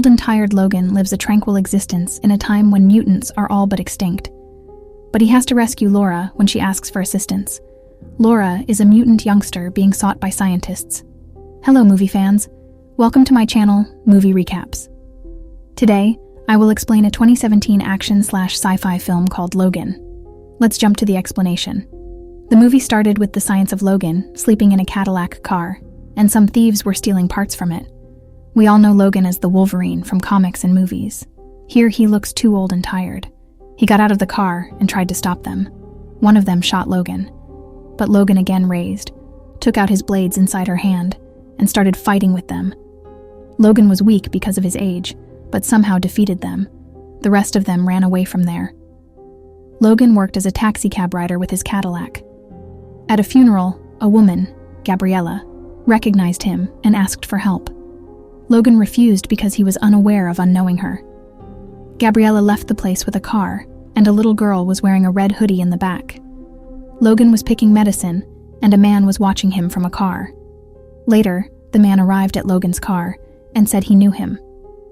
Old and tired Logan lives a tranquil existence in a time when mutants are all but extinct. But he has to rescue Laura when she asks for assistance. Laura is a mutant youngster being sought by scientists. Hello, movie fans. Welcome to my channel, Movie Recaps. Today, I will explain a 2017 action/sci-fi film called Logan. Let's jump to the explanation. The movie started with the science of Logan sleeping in a Cadillac car, and some thieves were stealing parts from it. We all know Logan as the Wolverine from comics and movies. Here he looks too old and tired. He got out of the car and tried to stop them. One of them shot Logan. But Logan again raised, took out his blades inside her hand, and started fighting with them. Logan was weak because of his age, but somehow defeated them. The rest of them ran away from there. Logan worked as a taxi cab rider with his Cadillac. At a funeral, a woman, Gabriella, recognized him and asked for help. Logan refused because he was unaware of unknowing her. Gabriella left the place with a car, and a little girl was wearing a red hoodie in the back. Logan was picking medicine, and a man was watching him from a car. Later, the man arrived at Logan's car and said he knew him.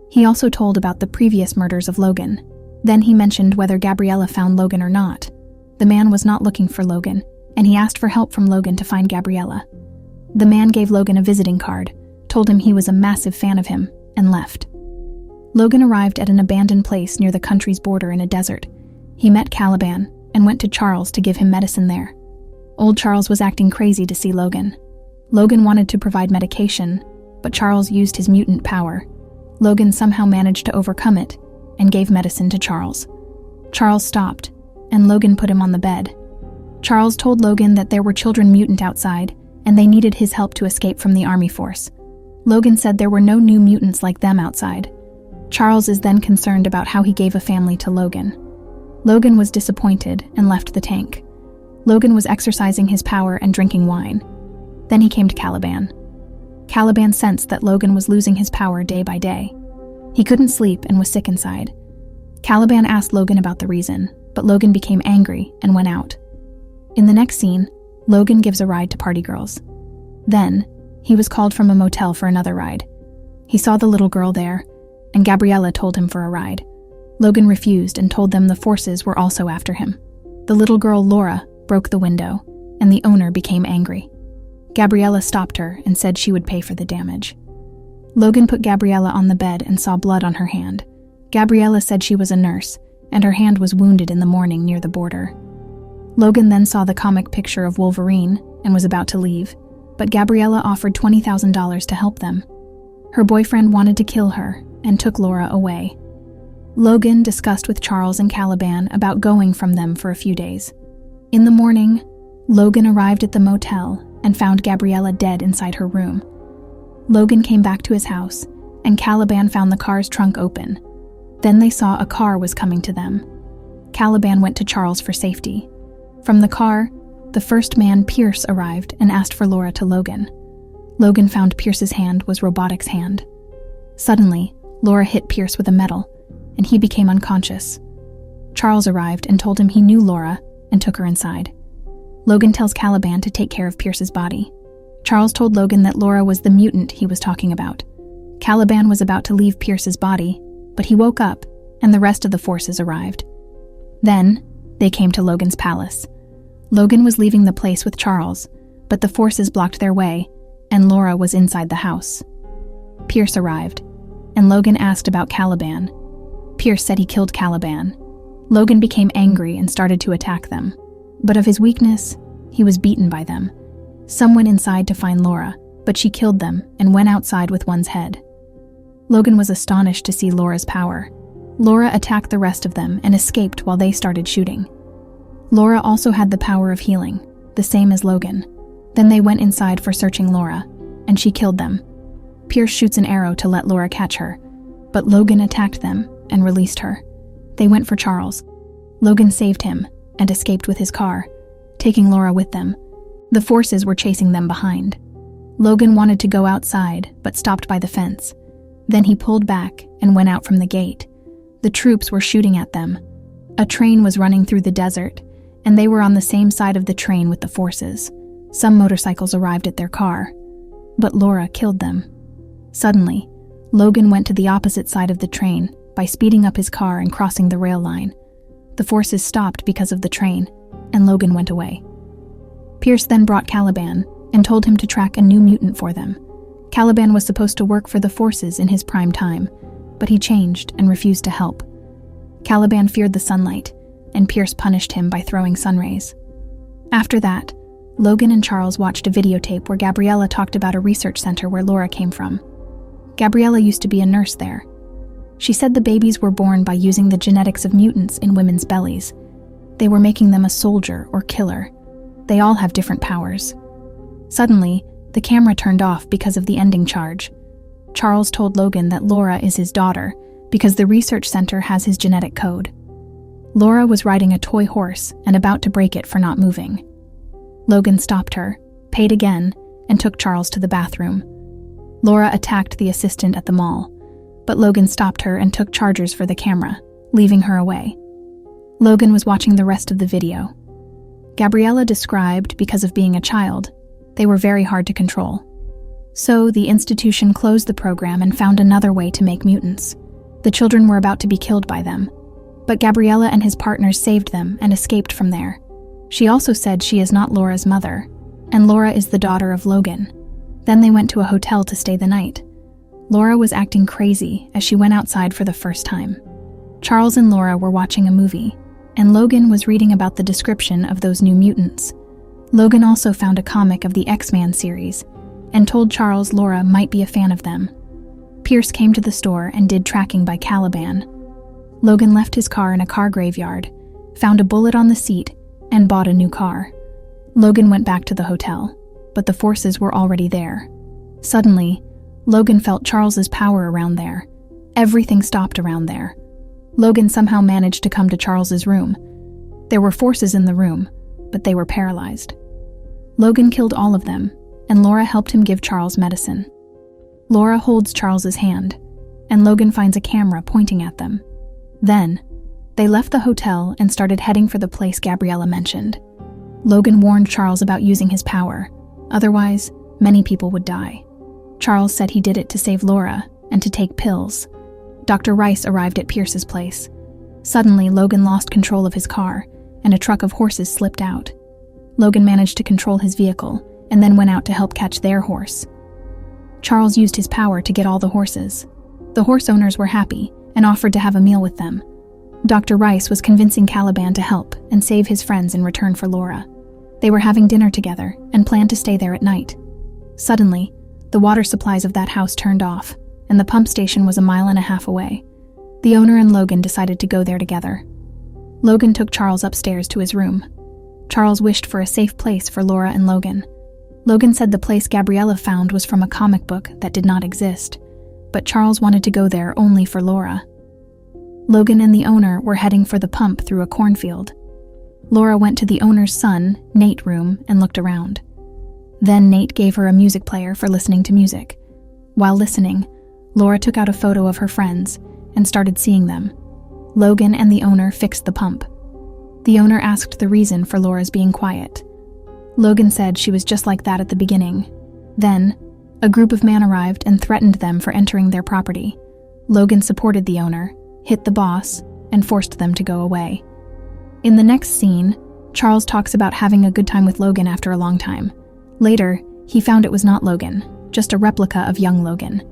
He also told about the previous murders of Logan. Then he mentioned whether Gabriella found Logan or not. The man was not looking for Logan, and he asked for help from Logan to find Gabriella. The man gave Logan a visiting card, told him he was a massive fan of him, and left. Logan arrived at an abandoned place near the country's border in a desert. He met Caliban and went to Charles to give him medicine there. Old Charles was acting crazy to see Logan. Logan wanted to provide medication, but Charles used his mutant power. Logan somehow managed to overcome it and gave medicine to Charles. Charles stopped, and Logan put him on the bed. Charles told Logan that there were children mutant outside, and they needed his help to escape from the army force. Logan said there were no new mutants like them outside. Charles is then concerned about how he gave a family to Logan. Logan was disappointed and left the tank. Logan was exercising his power and drinking wine. Then he came to Caliban. Caliban sensed that Logan was losing his power day by day. He couldn't sleep and was sick inside. Caliban asked Logan about the reason, but Logan became angry and went out. In the next scene, Logan gives a ride to party girls. Then, he was called from a motel for another ride. He saw the little girl there, and Gabriella told him for a ride. Logan refused and told them the forces were also after him. The little girl, Laura, broke the window, and the owner became angry. Gabriella stopped her and said she would pay for the damage. Logan put Gabriella on the bed and saw blood on her hand. Gabriella said she was a nurse, and her hand was wounded in the morning near the border. Logan then saw the comic picture of Wolverine and was about to leave, but Gabriella offered $20,000 to help them. Her boyfriend wanted to kill her and took Laura away. Logan discussed with Charles and Caliban about going from them for a few days. In the morning, Logan arrived at the motel and found Gabriella dead inside her room. Logan came back to his house, and Caliban found the car's trunk open. Then they saw a car was coming to them. Caliban went to Charles for safety. From the car, the first man, Pierce, arrived and asked for Laura to Logan. Logan found Pierce's hand was Robotic's hand. Suddenly, Laura hit Pierce with a metal, and he became unconscious. Charles arrived and told him he knew Laura and took her inside. Logan tells Caliban to take care of Pierce's body. Charles told Logan that Laura was the mutant he was talking about. Caliban was about to leave Pierce's body, but he woke up, and the rest of the forces arrived. Then, they came to Logan's palace. Logan was leaving the place with Charles, but the forces blocked their way, and Laura was inside the house. Pierce arrived, and Logan asked about Caliban. Pierce said he killed Caliban. Logan became angry and started to attack them. But of his weakness, he was beaten by them. Some went inside to find Laura, but she killed them and went outside with one's head. Logan was astonished to see Laura's power. Laura attacked the rest of them and escaped while they started shooting. Laura also had the power of healing, the same as Logan. Then they went inside for searching Laura, and she killed them. Pierce shoots an arrow to let Laura catch her, but Logan attacked them and released her. They went for Charles. Logan saved him and escaped with his car, taking Laura with them. The forces were chasing them behind. Logan wanted to go outside, but stopped by the fence. Then he pulled back and went out from the gate. The troops were shooting at them. A train was running through the desert, and they were on the same side of the train with the forces. Some motorcycles arrived at their car, but Laura killed them. Suddenly, Logan went to the opposite side of the train by speeding up his car and crossing the rail line. The forces stopped because of the train, and Logan went away. Pierce then brought Caliban and told him to track a new mutant for them. Caliban was supposed to work for the forces in his prime time, but he changed and refused to help. Caliban feared the sunlight, and Pierce punished him by throwing sunrays. After that, Logan and Charles watched a videotape where Gabriella talked about a research center where Laura came from. Gabriella used to be a nurse there. She said the babies were born by using the genetics of mutants in women's bellies. They were making them a soldier or killer. They all have different powers. Suddenly, the camera turned off because of the ending charge. Charles told Logan that Laura is his daughter because the research center has his genetic code. Laura was riding a toy horse and about to break it for not moving. Logan stopped her, paid again, and took Charles to the bathroom. Laura attacked the assistant at the mall, but Logan stopped her and took chargers for the camera, leaving her away. Logan was watching the rest of the video. Gabriella described because of being a child, they were very hard to control. So the institution closed the program and found another way to make mutants. The children were about to be killed by them, but Gabriella and his partners saved them and escaped from there. She also said she is not Laura's mother, and Laura is the daughter of Logan. Then they went to a hotel to stay the night. Laura was acting crazy as she went outside for the first time. Charles and Laura were watching a movie, and Logan was reading about the description of those new mutants. Logan also found a comic of the X-Men series, and told Charles Laura might be a fan of them. Pierce came to the store and did tracking by Caliban. Logan left his car in a car graveyard, found a bullet on the seat, and bought a new car. Logan went back to the hotel, but the forces were already there. Suddenly, Logan felt Charles's power around there. Everything stopped around there. Logan somehow managed to come to Charles's room. There were forces in the room, but they were paralyzed. Logan killed all of them, and Laura helped him give Charles medicine. Laura holds Charles's hand, and Logan finds a camera pointing at them. Then, they left the hotel and started heading for the place Gabriella mentioned. Logan warned Charles about using his power, otherwise, many people would die. Charles said he did it to save Laura and to take pills. Dr. Rice arrived at Pierce's place. Suddenly, Logan lost control of his car, and a truck of horses slipped out. Logan managed to control his vehicle and then went out to help catch their horse. Charles used his power to get all the horses. The horse owners were happy and offered to have a meal with them. Dr. Rice was convincing Caliban to help and save his friends in return for Laura. They were having dinner together and planned to stay there at night. Suddenly, the water supplies of that house turned off, and the pump station was 1.5 miles away. The owner and Logan decided to go there together. Logan took Charles upstairs to his room. Charles wished for a safe place for Laura and Logan. Logan said the place Gabriella found was from a comic book that did not exist, but Charles wanted to go there only for Laura. Logan and the owner were heading for the pump through a cornfield. Laura went to the owner's son, Nate's room, and looked around. Then Nate gave her a music player for listening to music. While listening, Laura took out a photo of her friends and started seeing them. Logan and the owner fixed the pump. The owner asked the reason for Laura's being quiet. Logan said she was just like that at the beginning. Then, a group of men arrived and threatened them for entering their property. Logan supported the owner, hit the boss, and forced them to go away. In the next scene, Charles talks about having a good time with Logan after a long time. Later, he found it was not Logan, just a replica of young Logan.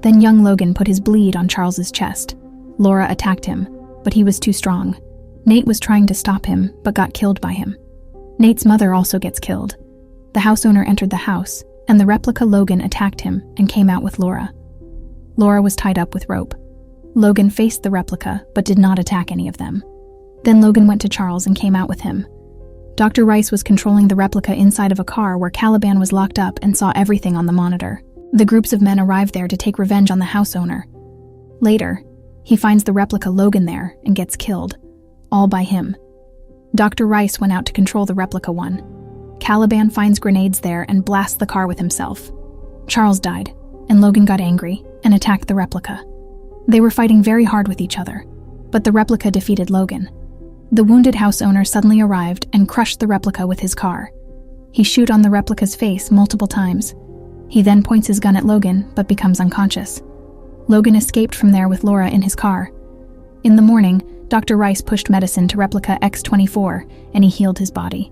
Then young Logan put his bleed on Charles's chest. Laura attacked him, but he was too strong. Nate was trying to stop him, but got killed by him. Nate's mother also gets killed. The house owner entered the house, and the replica Logan attacked him and came out with Laura. Laura was tied up with rope. Logan faced the replica, but did not attack any of them. Then Logan went to Charles and came out with him. Dr. Rice was controlling the replica inside of a car where Caliban was locked up and saw everything on the monitor. The groups of men arrived there to take revenge on the house owner. Later, he finds the replica Logan there and gets killed, all by him. Dr. Rice went out to control the replica one. Caliban finds grenades there and blasts the car with himself. Charles died, and Logan got angry and attacked the replica. They were fighting very hard with each other, but the replica defeated Logan. The wounded house owner suddenly arrived and crushed the replica with his car. He shoots on the replica's face multiple times. He then points his gun at Logan, but becomes unconscious. Logan escaped from there with Laura in his car. In the morning, Dr. Rice pushed medicine to replica X-24, and he healed his body.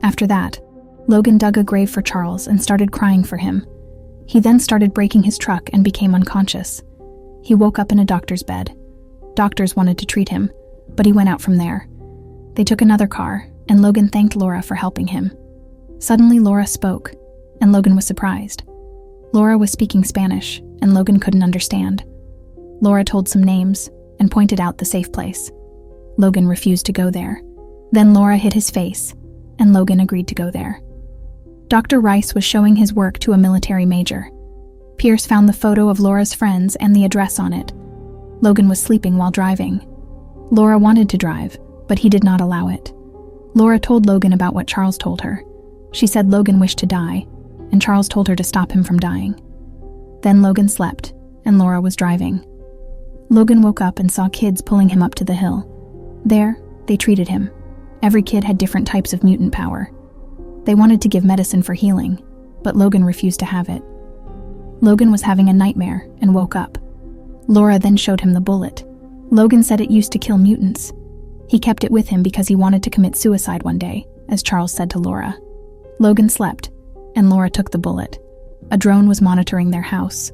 After that, Logan dug a grave for Charles and started crying for him. He then started braking his truck and became unconscious. He woke up in a doctor's bed. Doctors wanted to treat him, but he went out from there. They took another car, and Logan thanked Laura for helping him. Suddenly, Laura spoke, and Logan was surprised. Laura was speaking Spanish, and Logan couldn't understand. Laura told some names and pointed out the safe place. Logan refused to go there. Then Laura hit his face, and Logan agreed to go there. Dr. Rice was showing his work to a military major. Pierce found the photo of Laura's friends and the address on it. Logan was sleeping while driving. Laura wanted to drive, but he did not allow it. Laura told Logan about what Charles told her. She said Logan wished to die, and Charles told her to stop him from dying. Then Logan slept, and Laura was driving. Logan woke up and saw kids pulling him up to the hill. There, they treated him. Every kid had different types of mutant power. They wanted to give medicine for healing, but Logan refused to have it. Logan was having a nightmare and woke up. Laura then showed him the bullet. Logan said it used to kill mutants. He kept it with him because he wanted to commit suicide one day, as Charles said to Laura. Logan slept, and Laura took the bullet. A drone was monitoring their house.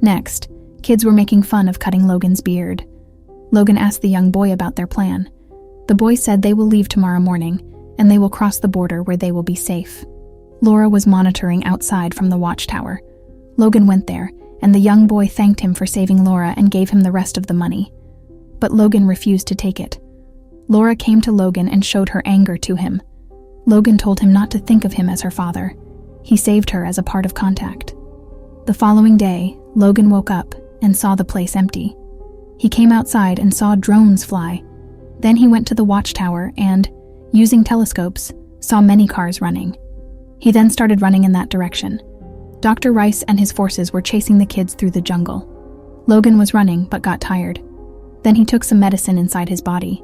Next, kids were making fun of cutting Logan's beard. Logan asked the young boy about their plan. The boy said they will leave tomorrow morning, and they will cross the border where they will be safe. Laura was monitoring outside from the watchtower. Logan went there, and the young boy thanked him for saving Laura and gave him the rest of the money. But Logan refused to take it. Laura came to Logan and showed her anger to him. Logan told him not to think of him as her father. He saved her as a part of contact. The following day, Logan woke up and saw the place empty. He came outside and saw drones fly. Then he went to the watchtower and, using telescopes, saw many cars running. He then started running in that direction. Dr. Rice and his forces were chasing the kids through the jungle. Logan was running but got tired. Then he took some medicine inside his body.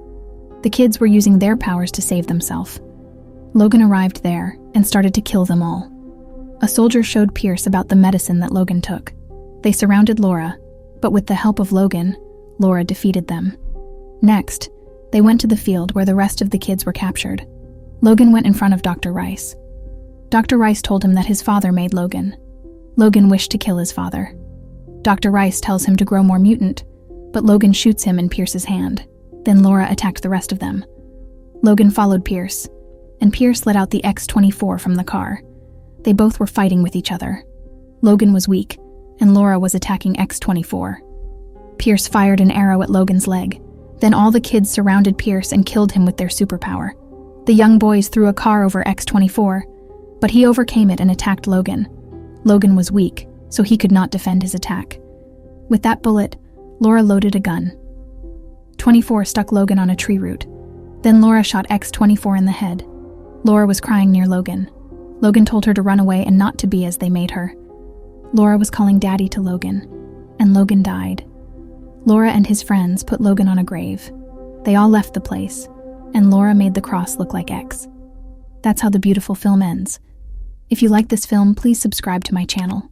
The kids were using their powers to save themselves. Logan arrived there and started to kill them all. A soldier showed Pierce about the medicine that Logan took. They surrounded Laura, but with the help of Logan, Laura defeated them. Next, they went to the field where the rest of the kids were captured. Logan went in front of Dr. Rice. Dr. Rice told him that his father made Logan. Logan wished to kill his father. Dr. Rice tells him to grow more mutant, but Logan shoots him in Pierce's hand. Then Laura attacked the rest of them. Logan followed Pierce, and Pierce let out the X-24 from the car. They both were fighting with each other. Logan was weak, and Laura was attacking X-24. Pierce fired an arrow at Logan's leg. Then all the kids surrounded Pierce and killed him with their superpower. The young boys threw a car over X-24, but he overcame it and attacked Logan. Logan was weak, so he could not defend his attack. With that bullet, Laura loaded a gun. 24 stuck Logan on a tree root. Then Laura shot X-24 in the head. Laura was crying near Logan. Logan told her to run away and not to be as they made her. Laura was calling Daddy to Logan, and Logan died. Laura and his friends put Logan on a grave. They all left the place, and Laura made the cross look like X. That's how the beautiful film ends. If you like this film, please subscribe to my channel.